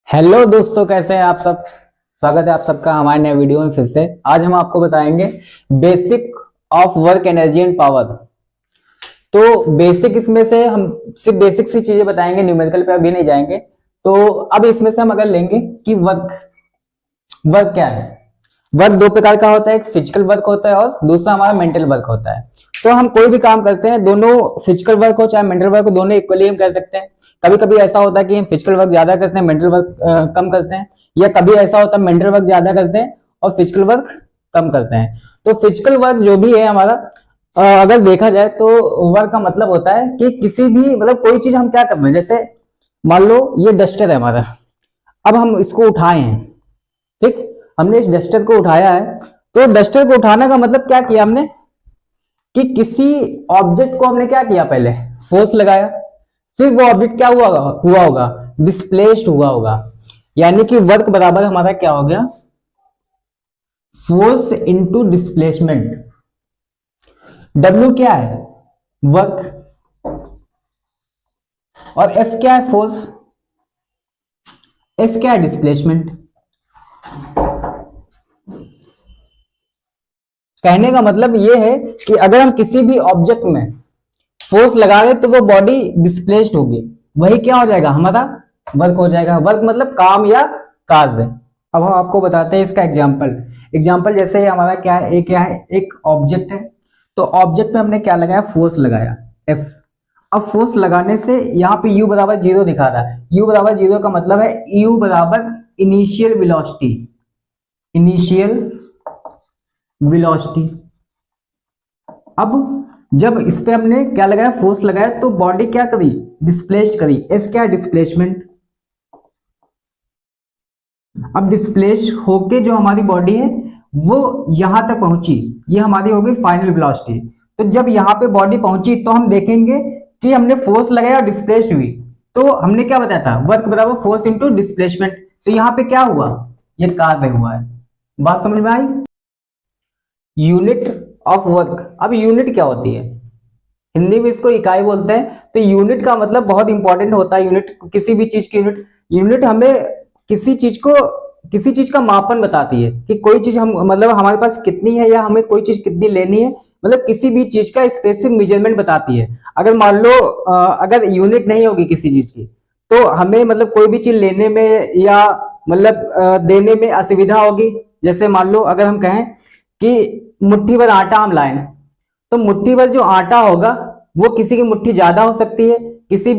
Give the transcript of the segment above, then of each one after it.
Hello दोस्तों, कैसे हैं आप सब। स्वागत है आप सबका हमारे नए वीडियो में फिर से। आज हम आपको बताएंगे basic of work energy and power. तो बेसिक इसमें से हम सिर्फ बेसिक सी चीजें बताएंगे, न्यूमेरिकल पे अभी नहीं जाएंगे। तो अब इसमें से हम अगर लेंगे कि वर्क वर्क क्या है। वर्क दो प्रकार का होता है, एक फिजिकल वर्क होता है और दूसरा हमारा मेंटल वर्क होता है। तो हम कोई भी काम करते हैं, दोनों फिजिकल वर्क हो चाहे मेंटल वर्क हो, दोनों इक्वली हम कर सकते हैं। कभी कभी ऐसा होता है कि हम फिजिकल वर्क ज्यादा करते हैं, मेंटल वर्क कम करते हैं, या कभी ऐसा होता है मेंटल वर्क ज्यादा करते हैं और फिजिकल वर्क कम करते हैं। तो फिजिकल वर्क जो भी है हमारा, अगर देखा जाए तो वर्क का मतलब होता है कि किसी भी मतलब कोई चीज हम क्या कर रहे हैं। जैसे मान लो ये डस्टर है हमारा, अब हम इसको उठाए हैं, ठीक। हमने इस डस्टर को उठाया है, तो डस्टर को उठाने का मतलब क्या किया हमने कि किसी ऑब्जेक्ट को हमने क्या किया, पहले फोर्स लगाया, फिर वो ऑब्जेक्ट क्या हुआ होगा, डिस्प्लेस्ड हुआ होगा। यानी कि वर्क बराबर हमारा क्या हो गया, फोर्स इनटू डिस्प्लेसमेंट। डब्ल्यू क्या है, वर्क, और एफ क्या है, फोर्स, एस क्या है, डिस्प्लेसमेंट। कहने का मतलब ये है कि अगर हम किसी भी ऑब्जेक्ट में फोर्स लगा रहे तो वो बॉडी डिस्प्लेस्ड होगी, वही क्या हो जाएगा, हमारा वर्क हो जाएगा। वर्क मतलब काम या कार्य। अब हम आपको बताते हैं इसका एग्जाम्पल जैसे हमारा क्या है, एक ऑब्जेक्ट है। तो ऑब्जेक्ट में हमने क्या लगाया, फोर्स लगाया, एफ। अब फोर्स लगाने से यहाँ पे u बराबर 0 दिखा रहा है। u बराबर 0 का मतलब है u बराबर इनिशियल वेलोसिटी। अब जब इस पे हमने क्या लगाया, फोर्स लगाया, तो बॉडी क्या करी, डिस्प्लेस्ड करी। एस क्या, डिस्प्लेसमेंट। अब डिस्प्लेस होके जो हमारी बॉडी है वो यहां तक पहुंची, ये हमारी हो गई फाइनल वेलोसिटी। तो जब यहाँ पे बॉडी पहुंची तो हम देखेंगे कि हमने फोर्स लगाया और डिस्प्लेस्ड हुई। तो हमने क्या बताया था, वर्क बराबर फोर्स इंटू डिस्प्लेसमेंट। तो यहाँ पे क्या हुआ, ये कार्य हुआ है। बात समझ में आई। यूनिट ऑफ वर्क, अब यूनिट क्या होती है, हिंदी में इसको इकाई बोलते हैं। तो यूनिट का मतलब बहुत इंपॉर्टेंट होता है। यूनिट किसी भी चीज की यूनिट हमें किसी चीज का मापन बताती है कि कोई चीज हम मतलब हमारे पास कितनी है या हमें कोई चीज कितनी लेनी है। मतलब किसी भी चीज का स्पेसिफिक मेजरमेंट बताती है। अगर मान लो अगर यूनिट नहीं होगी किसी चीज की, तो हमें मतलब कोई भी चीज लेने में या मतलब देने में असुविधा होगी। जैसे मान लो अगर हम कहें कि मुट्ठी भर आटा हम लाए, तो मुट्ठी भर जो आटा होगा वो किसी की मुट्ठी ज्यादा हो सकती है, किसी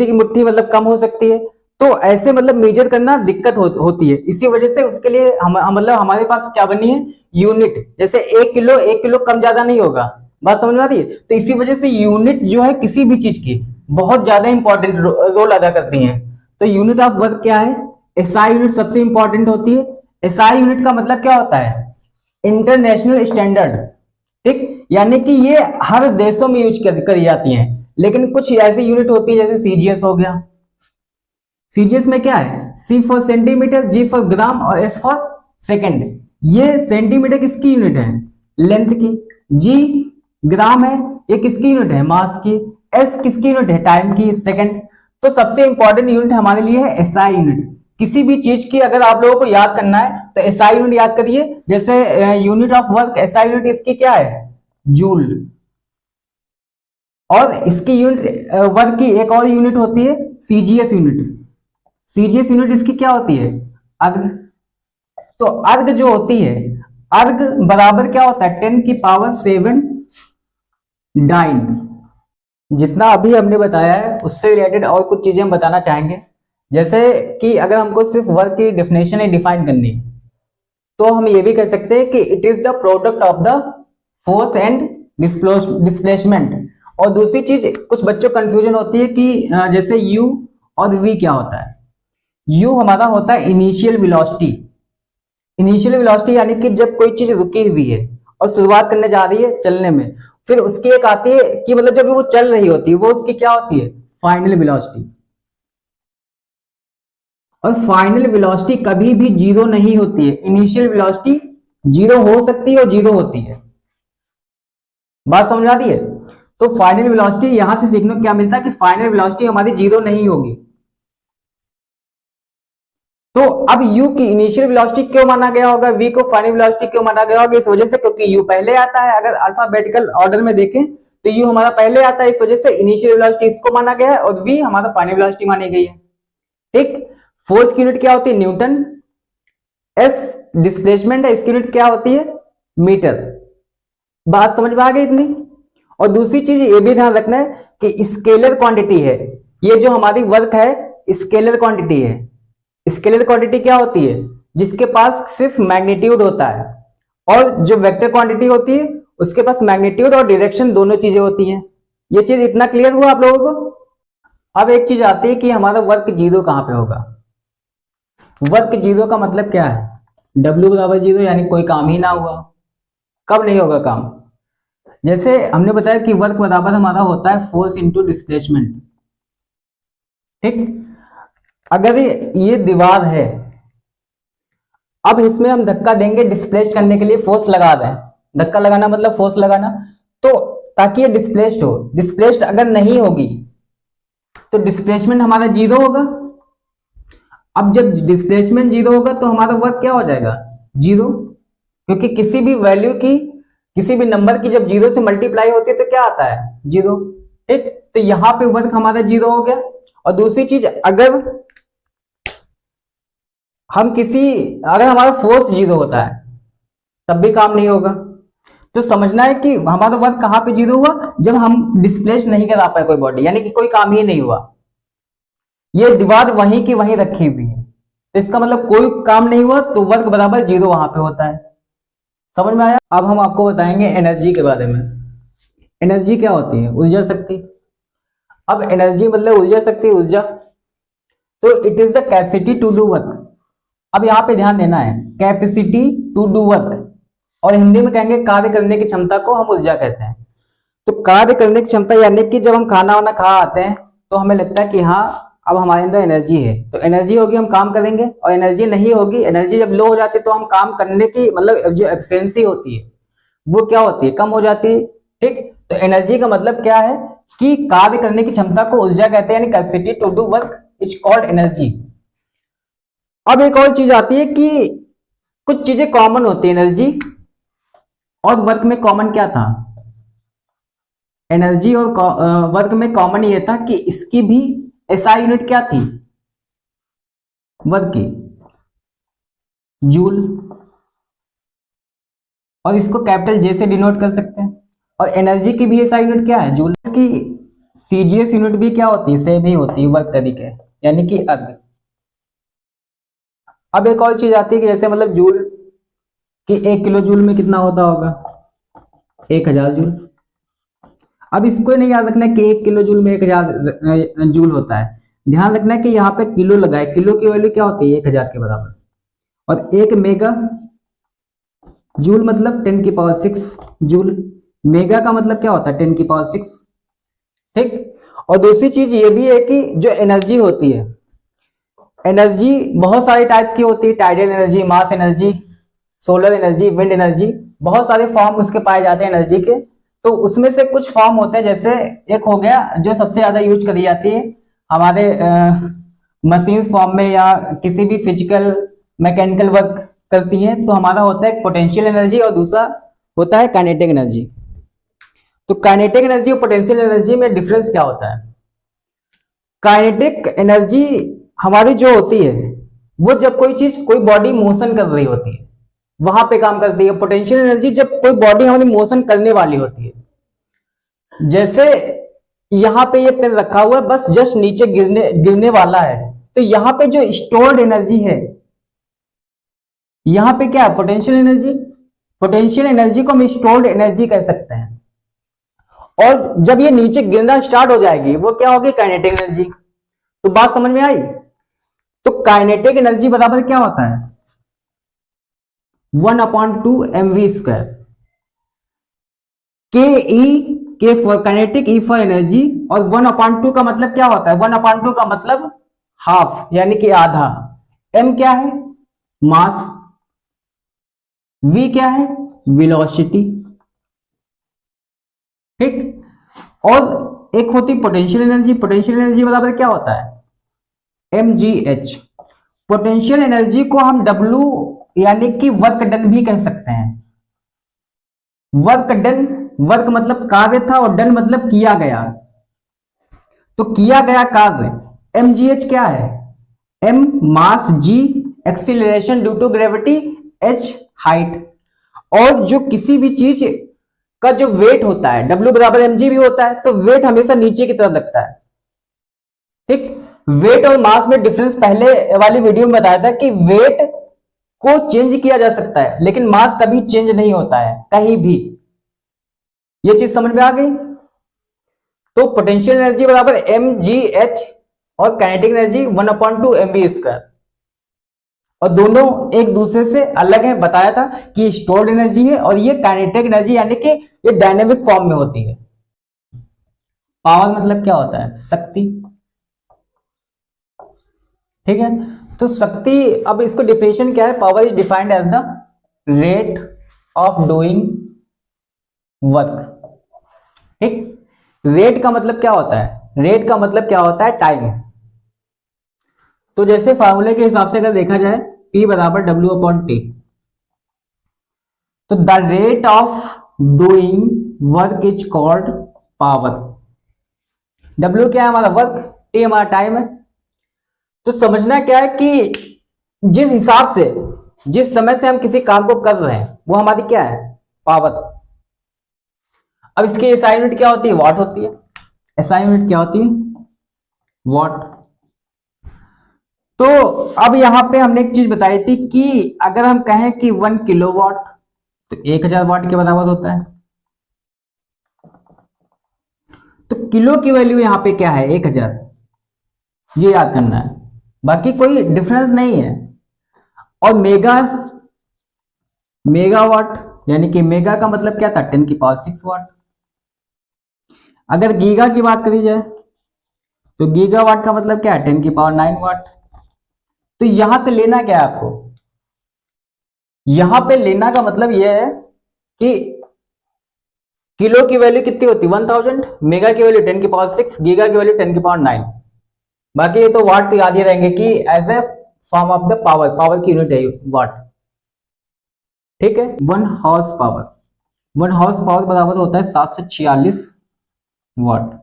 की मुट्ठी मतलब कम हो सकती है। तो ऐसे मतलब मेजर करना दिक्कत होती है। इसी वजह से उसके लिए मतलब हमारे पास क्या बनी है, यूनिट। जैसे 1 किलो कम ज्यादा नहीं होगा। बात समझ में आ रही है। तो इसी वजह से यूनिट जो है किसी भी चीज की बहुत ज्यादा इंपॉर्टेंट रोल अदा करती है। तो यूनिट ऑफ वर्क क्या है, एसआई यूनिट सबसे इंपॉर्टेंट होती है। एसआई यूनिट का मतलब क्या होता है, इंटरनेशनल स्टैंडर्ड, ठीक। यानी कि ये हर देशों में यूज करी जाती हैं। लेकिन कुछ ऐसी यूनिट होती है जैसे सीजीएस हो गया। सीजीएस में क्या है, सी फॉर सेंटीमीटर, जी फॉर ग्राम और एस फॉर सेकेंड। ये सेंटीमीटर किसकी यूनिट है, लेंथ की। जी ग्राम है, ये किसकी यूनिट है, मास की। एस किसकी यूनिट है, टाइम की, सेकेंड। तो सबसे इंपॉर्टेंट यूनिट हमारे लिए है एसआई यूनिट। किसी भी चीज की अगर आप लोगों को याद करना है तो एसआई यूनिट याद करिए। जैसे unit of work, SI unit इसकी क्या है, जूल। और इसकी यूनिट वर्क की एक और यूनिट होती है सीजीएस यूनिट। सीजीएस यूनिट इसकी क्या होती है, अर्ग। तो अर्ग जो होती है, अर्ग बराबर क्या होता है, 10⁻⁷ डाइन। जितना अभी हमने बताया है उससे रिलेटेड और कुछ चीजें हम बताना चाहेंगे। जैसे कि अगर हमको सिर्फ वर्क की डेफिनेशन ही डिफाइन करनी है, तो हम ये भी कह सकते हैं कि it is the product of the force and displacement. और दूसरी चीज, कुछ बच्चों कंफ्यूजन होती है कि जैसे यू और वी क्या होता है। यू हमारा होता है इनिशियल वेलोसिटी। इनिशियल वेलोसिटी यानी कि जब कोई चीज रुकी हुई है और शुरुआत करने जा रही है चलने में, फिर उसकी एक आती है कि मतलब जब वो चल रही होती है वो उसकी क्या होती है, फाइनल वेलोसिटी। और फाइनल वेलोसिटी कभी भी जीरो नहीं होती है। इनिशियल वेलोसिटी जीरो हो सकती है और जीरो होती है। बात समझ आ रही है। तो फाइनल वेलोसिटी यहां से सीखने को क्या मिलता है कि फाइनल वेलोसिटी हमारी जीरो नहीं होगी। तो अब u की इनिशियल वेलोसिटी क्यों माना गया होगा, v को फाइनल वेलोसिटी क्यों माना गया होगा, इस वजह से क्योंकि u पहले आता है। अगर अल्फाबेटिकल ऑर्डर में देखें तो u हमारा पहले आता है, इस वजह से इनिशियल वेलोसिटी इसको माना गया है और v हमारा फाइनल वेलोसिटी मानी गई है। ठीक, फोर्स की यूनिट क्या होती है, न्यूटन। s डिस्प्लेसमेंट है, इसकी यूनिट क्या होती है, मीटर। बात समझ में आ गई इतनी। और दूसरी चीज ये भी ध्यान रखना है कि स्केलर क्वांटिटी है, ये जो हमारी वर्क है स्केलर क्वांटिटी है। स्केलर क्वांटिटी क्या होती है, जिसके पास सिर्फ मैग्नीट्यूड होता है, और जो वेक्टर क्वांटिटी होती है उसके पास मैग्नीट्यूड और डायरेक्शन दोनों चीजें होती हैं। ये चीज इतना क्लियर हुआ आप लोगों को। अब एक चीज आती है कि हमारा वर्क जीरो कहां पे होगा। वर्क जीरो का मतलब क्या है, W बराबर जीरो, यानी कोई काम ही ना हुआ। कब नहीं होगा काम, जैसे हमने बताया कि वर्क बराबर हमारा होता है फोर्स इंटू डिस्प्लेसमेंट। ठीक, अगर ये दीवार है, अब इसमें हम धक्का देंगे डिस्प्लेस करने के लिए, फोर्स लगा दें, धक्का लगाना मतलब फोर्स लगाना, तो ताकि ये डिस्प्लेस्ड हो। डिस्प्लेस्ड अगर नहीं होगी तो डिस्प्लेसमेंट हमारा जीरो होगा। अब जब डिस्प्लेसमेंट जीरो होगा तो हमारा वर्क क्या हो जाएगा, जीरो, क्योंकि किसी भी वैल्यू की, किसी भी नंबर की जब जीरो से मल्टीप्लाई होती है तो क्या आता है, जीरो। ठीक, तो यहां पे वर्क हमारा जीरो हो गया। और दूसरी चीज, अगर हमारा फोर्स जीरो होता है तब भी काम नहीं होगा। तो समझना है कि हमारा वर्क कहां पे जीरो हुआ, जब हम डिस्प्लेस नहीं करा पाए कोई बॉडी, यानी कि कोई काम ही नहीं हुआ, ये दीवार वहीं की वहीं रखी हुई है, तो इसका मतलब कोई काम नहीं हुआ, तो वर्क बराबर जीरो वहां पे होता है। समझ में आया। अब हम आपको बताएंगे एनर्जी के बारे में। एनर्जी क्या होती है, ऊर्जा शक्ति। अब एनर्जी मतलब ऊर्जा शक्ति, ऊर्जा, तो it is the capacity to do work. अब यहां पे ध्यान देना है, कैपेसिटी टू डू वर्क, और हिंदी में कहेंगे कार्य करने की क्षमता को हम ऊर्जा कहते हैं। तो कार्य करने की क्षमता यानी कि जब हम खाना वाना खा आते हैं तो हमें लगता है कि हाँ अब हमारे अंदर एनर्जी है, तो एनर्जी होगी, हम काम करेंगे। और एनर्जी नहीं होगी, एनर्जी जब लो हो जाती है तो हम काम करने की मतलब जो एफिशिएंसी होती है वो क्या होती है, कम हो जाती है। ठीक, तो एनर्जी का मतलब क्या है कि कार्य करने की क्षमता को ऊर्जा कहते हैं, यानी capacity to do work is called energy. अब एक और चीज आती है कि कुछ चीजें कॉमन होती है, एनर्जी और वर्क में कॉमन क्या था, एनर्जी और वर्क में कॉमन ये था कि इसकी भी एसआई यूनिट क्या थी, वर्क की, जूल, और इसको कैपिटल जे से डिनोट कर सकते हैं। और एनर्जी की भी एसआई यूनिट क्या है, जूल। इसकी सीजीएस यूनिट भी क्या होती है, सेम ही होती है, वर्क तरीके, यानी कि अर्ग। अब एक और चीज आती है कि जैसे मतलब जूल, कि 1 किलो जूल में कितना होता होगा, 1000 जूल। अब इसको नहीं याद रखना कि 1 किलो जूल में 1000 जूल होता है, ध्यान रखना है कि यहाँ पे किलो लगा है, किलो की वैल्यू क्या होती है, 1000 के बराबर। और 1 मेगा जूल मतलब 10 की पावर 6 जूल, मेगा का मतलब क्या होता है, 10 की पावर 6। ठीक, और दूसरी चीज ये भी है कि जो एनर्जी होती है, एनर्जी बहुत सारे टाइप्स की होती है, tidal energy, mass energy, solar energy, wind energy, बहुत सारे फॉर्म उसके पाए जाते हैं एनर्जी के। तो उसमें से कुछ फॉर्म होते हैं, जैसे एक हो गया जो सबसे ज्यादा यूज करी जाती है हमारे मशीन्स फॉर्म में या किसी भी फिजिकल मैकेनिकल वर्क करती है, तो हमारा होता है पोटेंशियल एनर्जी और दूसरा होता है काइनेटिक एनर्जी। तो काइनेटिक एनर्जी और पोटेंशियल एनर्जी में डिफरेंस क्या होता है, काइनेटिक एनर्जी हमारी जो होती है वो जब कोई चीज, कोई बॉडी मोशन कर रही होती है वहां पे काम करती है। पोटेंशियल एनर्जी जब कोई बॉडी हमारी मोशन करने वाली होती है, जैसे यहां पे ये पेन रखा हुआ है, बस जस्ट नीचे गिरने वाला है, तो यहां पे जो स्टोर्ड एनर्जी है, यहां पे क्या है, पोटेंशियल एनर्जी। पोटेंशियल एनर्जी को हम स्टोर्ड एनर्जी कह सकते हैं। और जब ये नीचे गिरना स्टार्ट हो जाएगी वो क्या होगी, काइनेटिक एनर्जी। तो बात समझ में आई। तो काइनेटिक एनर्जी बराबर क्या होता है, 1/2 mv²। के ई, के for kinetic, E for energy, और 1/2 का मतलब क्या होता है, 1/2 का मतलब हाफ, यानी कि आधा। एम क्या है, मास, वी क्या है, वेलोसिटी। ठीक, और एक होती पोटेंशियल एनर्जी। पोटेंशियल एनर्जी बराबर क्या होता है, mgh। पोटेंशियल एनर्जी को हम W यानी कि वर्क डन भी कह सकते हैं। वर्क डन, वर्क मतलब कार्य था और डन मतलब किया गया। तो किया गया कार्य mgh क्या है? m mass, g acceleration due to gravity, h height. और जो किसी भी चीज का जो वेट होता है W बराबर mg भी होता है, तो वेट हमेशा नीचे की तरफ लगता है। ठीक, वेट और मास में डिफरेंस पहले वाली वीडियो में बताया था कि वेट को चेंज किया जा सकता है लेकिन मास कभी चेंज नहीं होता है कहीं भी। ये चीज समझ में आ गई? तो पोटेंशियल एनर्जी बराबर mgh और काइनेटिक एनर्जी 1/2 mv²। और दोनों एक दूसरे से अलग है, बताया था कि स्टोर्ड एनर्जी है और ये काइनेटिक एनर्जी यानी कि ये डायनेमिक फॉर्म में होती है। पावर मतलब क्या होता है? शक्ति। ठीक है, तो शक्ति, अब इसको डिफिनेशन क्या है? Power is defined as the rate of doing work. ठीक, रेट का मतलब क्या होता है? रेट का मतलब क्या होता है? टाइम। तो जैसे फार्मूले के हिसाब से अगर देखा जाए P बराबर W/T, तो the rate of doing work is called power. W क्या है हमारा? वर्क, T हमारा टाइम है। तो समझना क्या है कि जिस हिसाब से, जिस समय से हम किसी काम को कर रहे हैं वो हमारी क्या है? पावर। अब इसकी SI यूनिट क्या होती है? वॉट होती है। SI यूनिट क्या होती है? वॉट। तो अब यहां पे हमने एक चीज बताई थी कि अगर हम कहें कि 1 किलोवाट तो 1000 वाट के बराबर होता है। तो किलो की वैल्यू यहां पे क्या है? 1000। ये याद करना है, बाकी कोई डिफरेंस नहीं है। और मेगावाट यानी कि मेगा का मतलब क्या था? 10⁶ वाट। अगर गीगा की बात करी जाए तो गीगावाट का मतलब क्या है? 10⁹ वाट। तो यहां से लेना क्या है आपको? यहां पे लेना का मतलब यह है कि किलो की वैल्यू कितनी होती है? 1000, मेगा की वैल्यू 10⁶, गीगा की वैल्यू 10⁹। बाकी ये तो वाट तो याद ही रहेंगे कि as a form of the power, power की यूनिट है वाट। ठीक है, 1 हॉर्स पावर, 1 हॉर्स पावर बराबर होता है 746 वाट।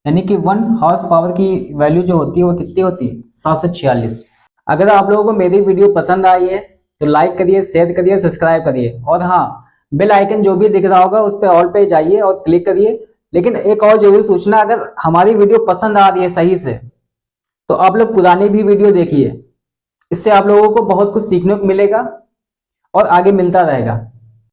यानी कि 1 हॉर्स पावर की वैल्यू जो होती है वो कितनी होती है? 746। अगर आप लोगों को मेरी वीडियो पसंद आई है तो लाइक करिए, शेयर करिए, सब्सक्राइब करिए। और हाँ, बेल आइकन जो भी दिख रहा होगा उस पर ऑल पे जाइए और क्लिक करिए। लेकिन एक और जरूर सूचना, अगर हमारी वीडियो पसंद आ रही है सही से तो आप लोग पुरानी भी वीडियो देखिए। इससे आप लोगों को बहुत कुछ सीखने को मिलेगा और आगे मिलता रहेगा।